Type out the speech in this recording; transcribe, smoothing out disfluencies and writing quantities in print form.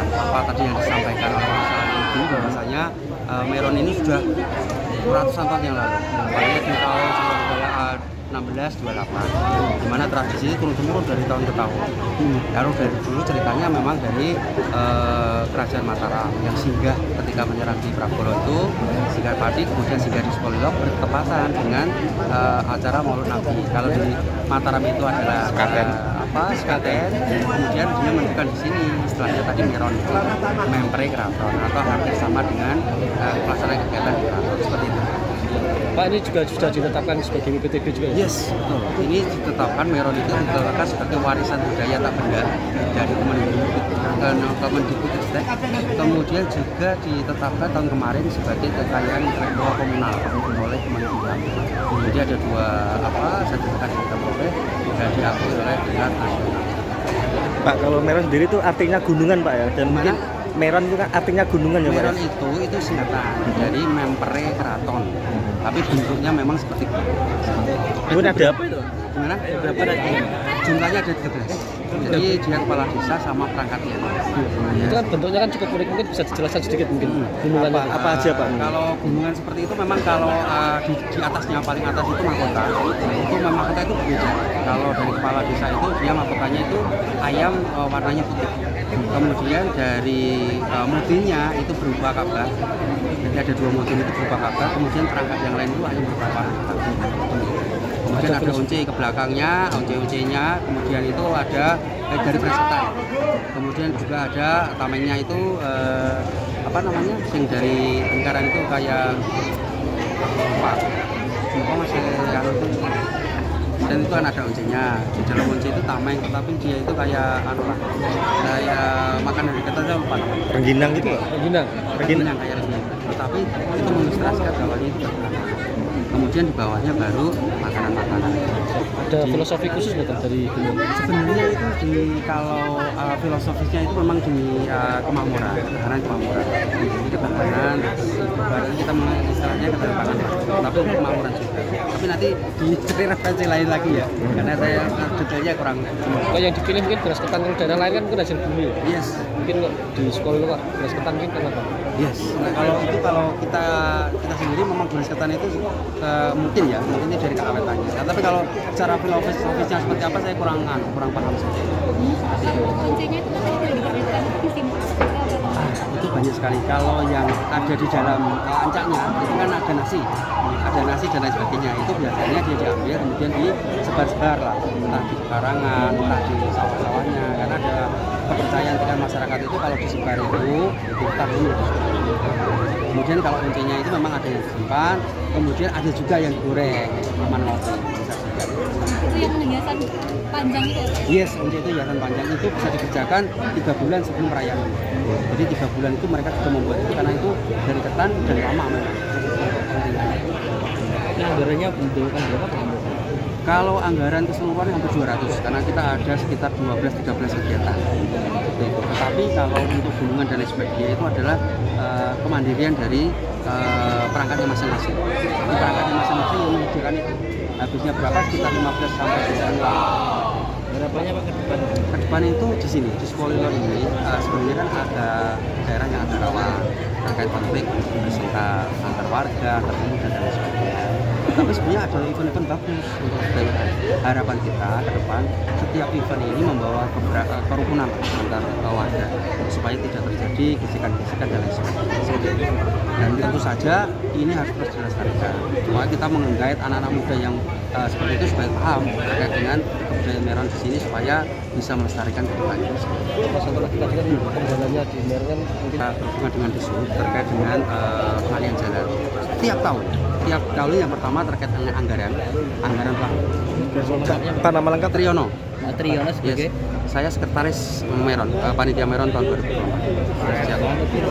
apa tadi yang disampaikan oleh Mas Aldi bahwasanya Meron ini sudah ratusan tahun yang lalu, mulai di tahun 1628, dimana tradisi ini turun-temurun dari tahun ke tahun. Lalu dari dulu ceritanya memang dari kerajaan Mataram yang singgah ketika menyerang di Prabolo itu, singgah Pati, kemudian singgah di Sukolilo bertepatan dengan acara Maulid Nabi. Kalau di Mataram itu adalah Sekaten, kemudian dia menunjukkan di sini istilahnya tadi Meron itu mempre keraton atau hampir sama dengan pelaksanaan kegiatan di keraton seperti itu. Pak, ini juga sudah ditetapkan sebagai WPTB juga ya? Yes, betul. Ini ditetapkan Meron itu ditetapkan sebagai warisan budaya tak benda dari Kemendikbudristek. Kemudian juga ditetapkan tahun kemarin sebagai kekayaan intelektual komunal oleh Kemenkumham. Kemudian ada dua sertifikat yang kita peroleh dan diakui oleh tingkat nasional. Pak, kalau Meron sendiri itu artinya gunungan Pak ya? Dan mungkin Meron itu kan artinya gunungan ya Pak? Meron itu singkatan dari mempre keraton, tapi bentuknya memang seperti kemudian ada apa itu? Gimana? Berapa ada? Jumlahnya ada 13. Jadi dia kepala desa sama perangkatnya. Itu kan bentuknya kan cukup unik, mungkin bisa dijelaskan sedikit mungkin gunungannya. Apa aja Pak? Kalau gunungan seperti itu memang kalau di atasnya paling atas itu mahkota. Itu memang mahkota itu berbeda. Kalau dari kepala desa itu dia mahkotanya itu ayam warnanya putih. Kemudian dari mutinnya itu berupa Ka'bah. Jadi ada dua mutin itu berupa Ka'bah. Kemudian perangkat yang lain itu hanya berupa panah. Kemudian ada unci ke belakangnya, unci-uncinya. Kemudian itu ada dari presetan. Kemudian juga ada tamengnya itu sing dari lingkaran itu kayak masih itu. Dan itu kan ada uncinya. Di dalam unci itu tameng, tetapi dia itu kayak kayak makanan dari kita saya lupa namanya. Rengginang gitu Pak? Rengginang kayak rengginang. Tetapi itu mengilustrasikan bawahnya itu kemudian di bawahnya baru makanan-makanan. Ada filosofi khusus nggak dari gunung? Sebenarnya itu kalau filosofisnya itu memang di kemakmuran, ketahanan kemakmuran. Ketahanan, baru kita istilahnya ketahanan pangan, tapi kemakmuran juga. Tapi nanti dicari referensi lain lagi ya, karena saya detailnya kurang. Kalau yang dipilih mungkin beras ketan, kalau daerah lain kan mungkin hasil bumi ya? Yes. Mungkin di sekolah itu Pak, beras ketan mungkin kenapa? Yes. Nah kalau kita sendiri memang beras ketan itu mungkin ini dari keawetannya. Nah, tapi kalau secara filosofisnya seperti apa saya kurang paham saja. Kuncinya itu katanya diperlukan musim itu banyak sekali. Kalau yang ada di dalam ancaknya itu kan ada nasi dan lain sebagainya. Itu biasanya dia diambil kemudian disebar-sebar lah, entah di karangan, entah di sawah-sawahnya. Karena ada kepercayaan tingkat masyarakat itu kalau disebar itu diputar dulu. Kemudian kalau kuncinya itu memang ada yang disimpan, kemudian ada juga yang digoreng, manoti bisa juga. itu yang hiasan panjang itu. Yes, kunci itu hiasan panjang itu bisa dikerjakan 3 bulan sebelum perayaan. Jadi 3 bulan itu mereka sudah membuat itu karena itu dari ketan dan lama memang. Ini anggarannya membutuhkan berapa Pak? Kalau anggaran keseluruhan hampir 200 karena kita ada sekitar 12-13 kegiatan. Tetapi kalau untuk gunungan dan lain sebagainya itu adalah kemandirian dari perangkatnya masing-masing. Di perangkatnya masing-masing yang menyediakan itu. Habisnya berapa? Sekitar 15 sampai 20 tahun. Harapannya Pak ke depan? Ke depan itu di sini, di Sukolilo ini sebenarnya kan ada daerah yang agak rawan terkait konflik bersentak antar warga, ketemu dan lain sebagainya. Tapi sebenarnya ada event-event bagus untuk harapan kita ke depan. Setiap event ini membawa kerukunan antar warga supaya tidak terjadi gesekan-gesekan dan lain sebagainya. Dan tentu saja ini harus terus dilestarikan. Supaya kita menggait anak-anak muda yang seperti itu supaya paham terkait dengan kebudayaan Meron di sini supaya bisa melestarikan ke depannya. Mas, satu lagi tadi kan pembangunannya di Meron kan mungkin berhubungan dengan Dishub terkait dengan pengalihan jalan. Tiap kali yang pertama terkait dengan anggaran pelaksanaan. Pak, nama lengkap? Triyono. Triyono sebagai? Yes. Saya sekretaris Meron, panitia Meron tahun 2024.